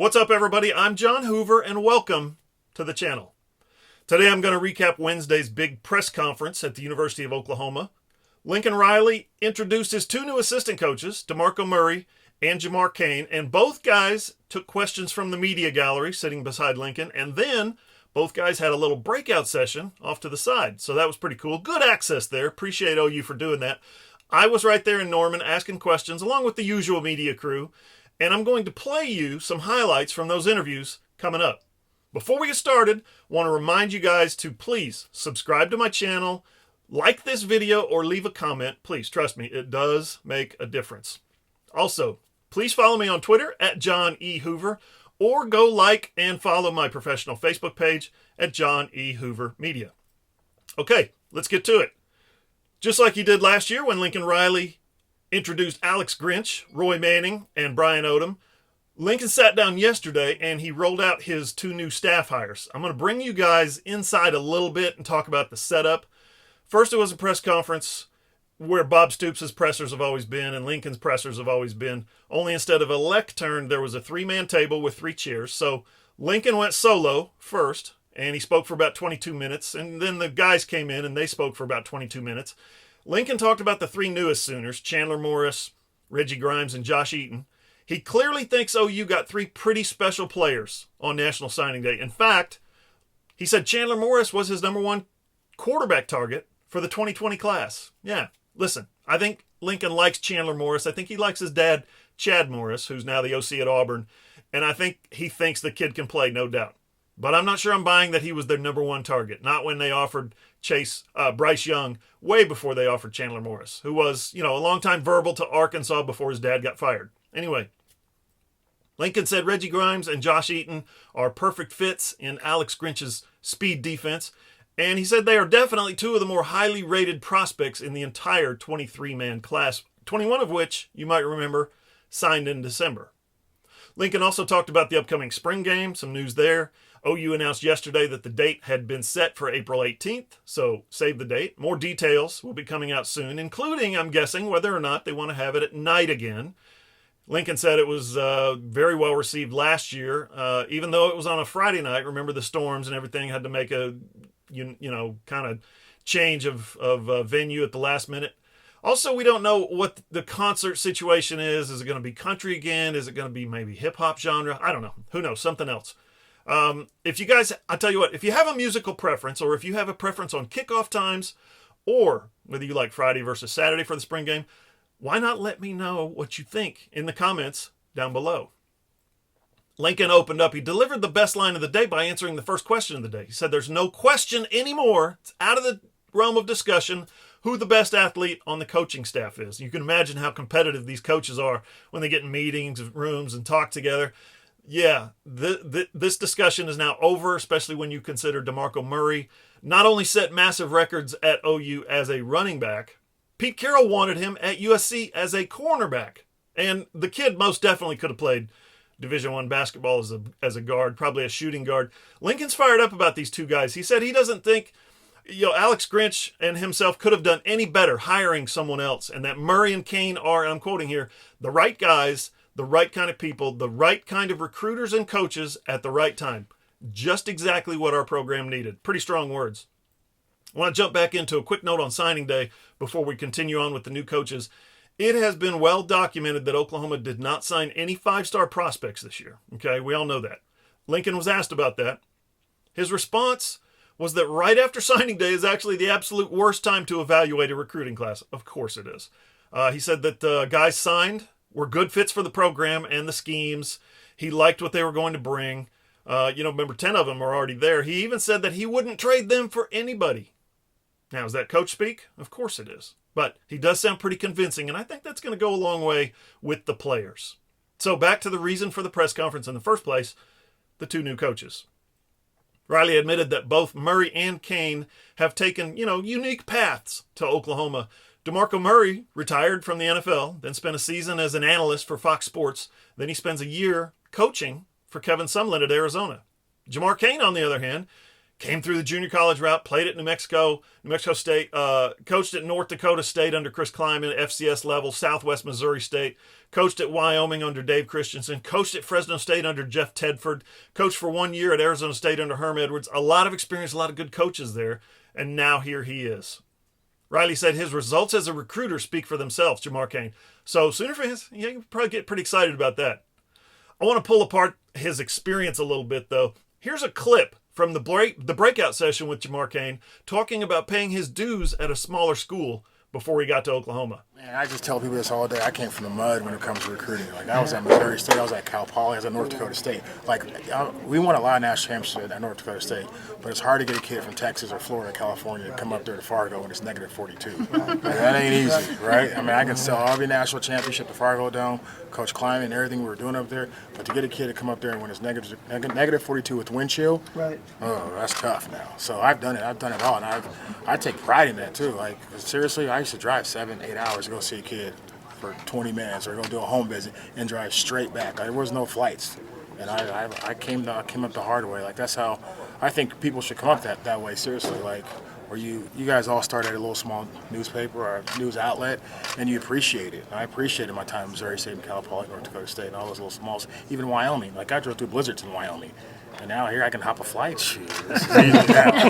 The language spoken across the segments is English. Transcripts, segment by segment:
What's up, everybody? I'm John Hoover, and welcome to the channel. Today I'm going to recap Wednesday's big press conference at the University of Oklahoma. Lincoln Riley introduced his two new assistant coaches, DeMarco Murray and Jamar Cain, and both guys took questions from the media gallery sitting beside Lincoln, and then both guys had a little breakout session off to the side. So that was pretty cool. Good access there. Appreciate OU for doing that. I was right there in Norman asking questions along with the usual media crew, and I'm going to play you some highlights from those interviews coming up. Before we get started, I want to remind you guys to please subscribe to my channel, like this video, or leave a comment. Please, trust me, it does make a difference. Also, please follow me on Twitter at John E. Hoover, or go like and follow my professional Facebook page at John E. Hoover Media. Okay, let's get to it. Just like he did last year when Lincoln Riley introduced Alex Grinch, Roy Manning, and Brian Odom, Lincoln sat down yesterday and he rolled out his two new staff hires. I'm going to bring you guys inside a little bit and talk about the setup. First, it was a press conference where Bob Stoops' pressers have always been and Lincoln's pressers have always been. Only instead of a lectern, there was a three-man table with three chairs. So Lincoln went solo first, and he spoke for about 22 minutes. And then the guys came in and they spoke for about 22 minutes. Lincoln talked about the three newest Sooners, Chandler Morris, Reggie Grimes, and Josh Eaton. He clearly thinks OU got three pretty special players on National Signing Day. In fact, he said Chandler Morris was his number one quarterback target for the 2020 class. Yeah, listen, I think Lincoln likes Chandler Morris. I think he likes his dad, Chad Morris, who's now the OC at Auburn. And I think he thinks the kid can play, no doubt. But I'm not sure I'm buying that he was their number one target. Not when they offered Bryce Young way before they offered Chandler Morris, who was, a longtime verbal to Arkansas before his dad got fired. Anyway, Lincoln said Reggie Grimes and Josh Eaton are perfect fits in Alex Grinch's speed defense. And he said they are definitely two of the more highly rated prospects in the entire 23-man class, 21 of which, you might remember, signed in December. Lincoln also talked about the upcoming spring game, some news there. OU announced yesterday that the date had been set for April 18th, so save the date. More details will be coming out soon, including, I'm guessing, whether or not they want to have it at night again. Lincoln said it was very well received last year, even though it was on a Friday night. Remember the storms and everything, had to make a kind of change of venue at the last minute. Also, we don't know what the concert situation is. Is it going to be country again? Is it going to be maybe hip-hop genre? I don't know. Who knows? Something else. If you guys, I tell you what, if you have a musical preference, or if you have a preference on kickoff times, or whether you like Friday versus Saturday for the spring game, why not let me know what you think in the comments down below. Lincoln opened up. He delivered the best line of the day by answering the first question of the day. He said there's no question anymore. It's out of the realm of discussion who the best athlete on the coaching staff is. You can imagine how competitive these coaches are when they get in meetings, rooms, and talk together. Yeah, this discussion is now over, especially when you consider DeMarco Murray not only set massive records at OU as a running back, Pete Carroll wanted him at USC as a cornerback. And the kid most definitely could have played Division I basketball as a guard, probably a shooting guard. Lincoln's fired up about these two guys. He said he doesn't think Alex Grinch and himself could have done any better hiring someone else, and that Murray and Cain are, and I'm quoting here, the right guys, the right kind of people, the right kind of recruiters and coaches at the right time. Just exactly what our program needed. Pretty strong words. I want to jump back into a quick note on signing day before we continue on with the new coaches. It has been well documented that Oklahoma did not sign any five-star prospects this year. Okay, we all know that. Lincoln was asked about that. His response was that right after signing day is actually the absolute worst time to evaluate a recruiting class. Of course it is. He said that the guys signed were good fits for the program and the schemes. He liked what they were going to bring. Remember, 10 of them are already there. He even said that he wouldn't trade them for anybody. Now, is that coach speak? Of course it is. But he does sound pretty convincing, and I think that's going to go a long way with the players. So back to the reason for the press conference in the first place, the two new coaches. Riley admitted that both Murray and Cain have taken, unique paths to Oklahoma. DeMarco Murray retired from the NFL, then spent a season as an analyst for Fox Sports. Then he spends a year coaching for Kevin Sumlin at Arizona. Jamar Cain, on the other hand, came through the junior college route, played at New Mexico State, coached at North Dakota State under Chris Kleiman at FCS level, Southwest Missouri State, coached at Wyoming under Dave Christensen, coached at Fresno State under Jeff Tedford, coached for 1 year at Arizona State under Herm Edwards. A lot of experience, a lot of good coaches there, and now here he is. Riley said his results as a recruiter speak for themselves, Jamar Cain. So Sooner fans, you can probably get pretty excited about that. I want to pull apart his experience a little bit, though. Here's a clip from the breakout session with Jamar Cain talking about paying his dues at a smaller school before he got to Oklahoma. Man, I just tell people this all day. I came from the mud when it comes to recruiting. Like, I was at Missouri State, I was at Cal Poly, I was at North Dakota State. Like, we won a lot of national championships at North Dakota State, but it's hard to get a kid from Texas or Florida, California to come up there to Fargo when it's negative 42. Like, that ain't easy, right? I mean, I can sell every national championship to Fargo Dome, Coach Kleiman and everything we were doing up there, but to get a kid to come up there and when it's negative 42 with wind chill, right? Oh, that's tough now. So I've done it all, and I take pride in that too. Like, seriously, I used to drive 7-8 hours to go see a kid for 20 minutes or go do a home visit and drive straight back. Like, there was no flights, and I came up the hard way. Like, that's how I think people should come up that way. Seriously, like, where you guys all started at a little small newspaper or a news outlet, and you appreciate it. I appreciated my time in Missouri State and Cal Poly, North Dakota State, and all those little smalls, even Wyoming. Like, I drove through blizzards in Wyoming. And now here I can hop a flight. Shoot, this is easy now.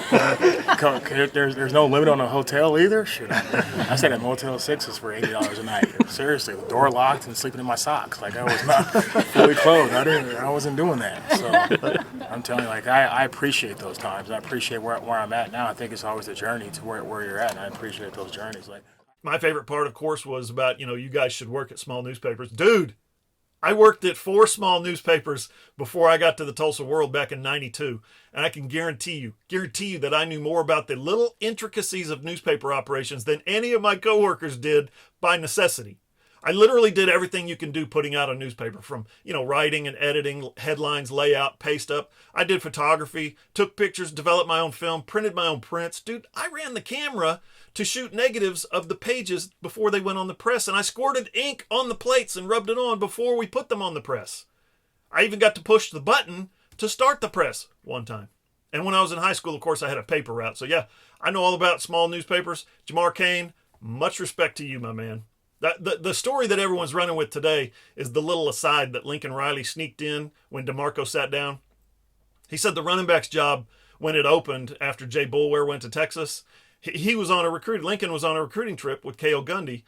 There's no limit on a hotel either. Shoot, I stayed at Motel 6s for $80 a night. Seriously, the door locked and sleeping in my socks. Like, I was not fully clothed. I wasn't doing that. So I'm telling you, like, I appreciate those times. I appreciate where I'm at now. I think it's always the journey to where you're at, and I appreciate those journeys. Like, my favorite part, of course, was about, you guys should work at small newspapers. Dude, I worked at 4 small newspapers before I got to the Tulsa World back in '92, and I can guarantee you that I knew more about the little intricacies of newspaper operations than any of my coworkers did by necessity. I literally did everything you can do putting out a newspaper, from, writing and editing, headlines, layout, paste up. I did photography, took pictures, developed my own film, printed my own prints. Dude, I ran the camera to shoot negatives of the pages before they went on the press, and I squirted ink on the plates and rubbed it on before we put them on the press. I even got to push the button to start the press one time. And when I was in high school, of course, I had a paper route. So yeah, I know all about small newspapers. Jamar Cain, much respect to you, my man. The story that everyone's running with today is the little aside that Lincoln Riley sneaked in when DeMarco sat down. He said the running back's job, when it opened after Jay Boulware went to Texas, Lincoln was on a recruiting trip with Cale Gundy.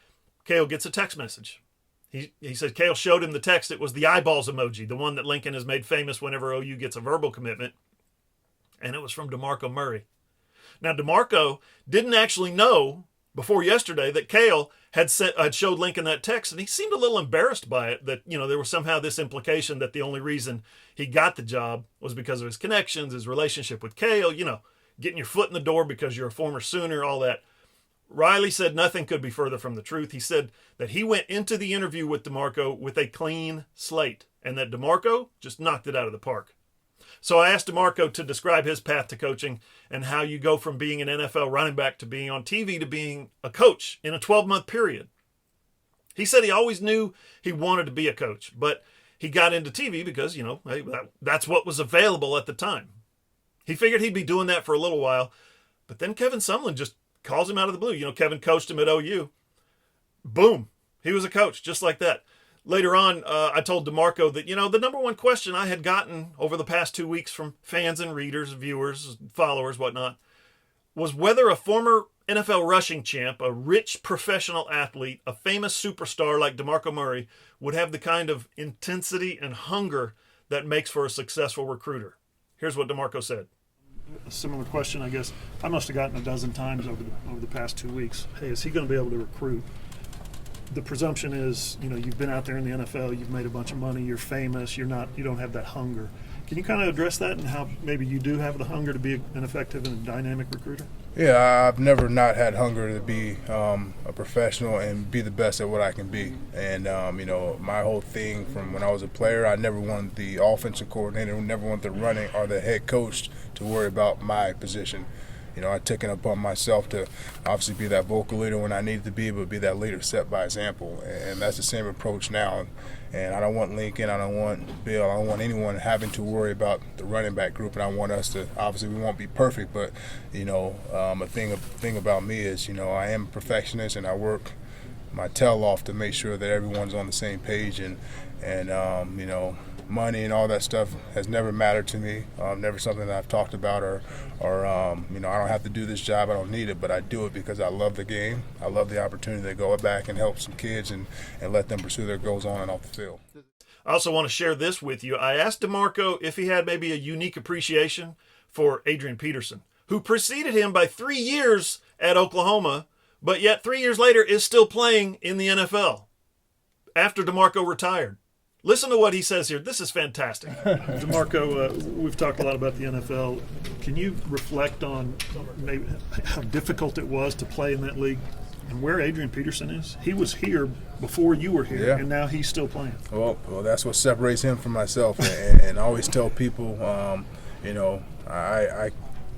Cale gets a text message. He said Cale showed him the text. It was the eyeballs emoji, the one that Lincoln has made famous whenever OU gets a verbal commitment. And it was from DeMarco Murray. Now, DeMarco didn't actually know before yesterday that Cale had showed Lincoln that text, and he seemed a little embarrassed by it, that, there was somehow this implication that the only reason he got the job was because of his connections, his relationship with Cale, getting your foot in the door because you're a former Sooner, all that. Riley said nothing could be further from the truth. He said that he went into the interview with DeMarco with a clean slate, and that DeMarco just knocked it out of the park. So I asked DeMarco to describe his path to coaching and how you go from being an NFL running back to being on TV to being a coach in a 12-month period. He said he always knew he wanted to be a coach, but he got into TV because, that's what was available at the time. He figured he'd be doing that for a little while, but then Kevin Sumlin just calls him out of the blue. Kevin coached him at OU. Boom. He was a coach just like that. Later on, I told DeMarco that, the number one question I had gotten over the past 2 weeks from fans and readers, viewers, followers, whatnot, was whether a former NFL rushing champ, a rich professional athlete, a famous superstar like DeMarco Murray would have the kind of intensity and hunger that makes for a successful recruiter. Here's what DeMarco said. A similar question, I guess, I must have gotten a dozen times over the past 2 weeks. Hey, is he going to be able to recruit? The presumption is, you've been out there in the NFL, you've made a bunch of money, you're famous, you don't have that hunger. Can you kind of address that and how maybe you do have the hunger to be an effective and dynamic recruiter? Yeah, I've never not had hunger to be a professional and be the best at what I can be. And, my whole thing from when I was a player, I never wanted the offensive coordinator, never wanted the running or the head coach to worry about my position. I took it upon myself to obviously be that vocal leader when I needed to be, but be that leader set by example. And that's the same approach now. And I don't want Lincoln, I don't want Bill, I don't want anyone having to worry about the running back group. And I want us to, obviously we won't be perfect, but, a thing about me is, I am a perfectionist and I work my tail off to make sure that everyone's on the same page. And money and all that stuff has never mattered to me. Never something that I've talked about or I don't have to do this job. I don't need it, but I do it because I love the game. I love the opportunity to go back and help some kids and let them pursue their goals on and off the field. I also want to share this with you. I asked DeMarco if he had maybe a unique appreciation for Adrian Peterson, who preceded him by 3 years at Oklahoma, but yet 3 years later is still playing in the NFL after DeMarco retired. Listen to what he says here. This is fantastic. DeMarco, we've talked a lot about the NFL. Can you reflect on maybe how difficult it was to play in that league and where Adrian Peterson is? He was here before you were here, and now he's still playing. Well, that's what separates him from myself. And I always tell people, I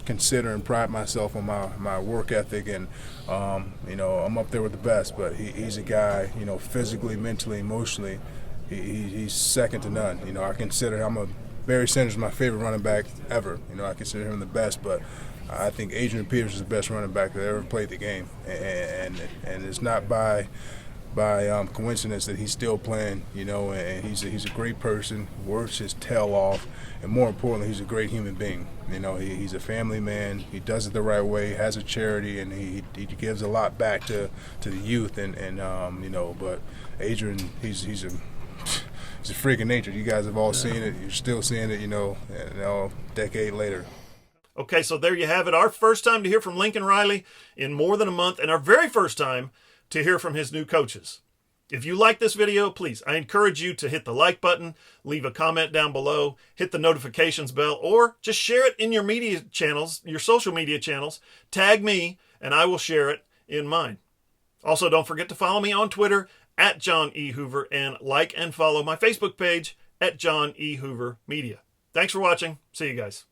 consider and pride myself on my work ethic, and I'm up there with the best. But he's a guy, physically, mentally, emotionally. He's second to none. I consider Barry Sanders is my favorite running back ever. I consider him the best, but I think Adrian Peterson is the best running back that ever played the game, and it's not by coincidence that he's still playing. And he's a great person, works his tail off, and more importantly, he's a great human being. He's a family man. He does it the right way. Has a charity, and he gives a lot back to the youth. But Adrian, he's a freak of nature. You guys have all seen it. You're still seeing it, a decade later. Okay, so there you have it. Our first time to hear from Lincoln Riley in more than a month, and our very first time to hear from his new coaches. If you like this video, please, I encourage you to hit the like button, leave a comment down below, hit the notifications bell, or just share it in your media channels, your social media channels. Tag me, and I will share it in mine. Also, don't forget to follow me on Twitter at John E. Hoover, and like and follow my Facebook page at John E. Hoover Media. Thanks for watching. See you guys.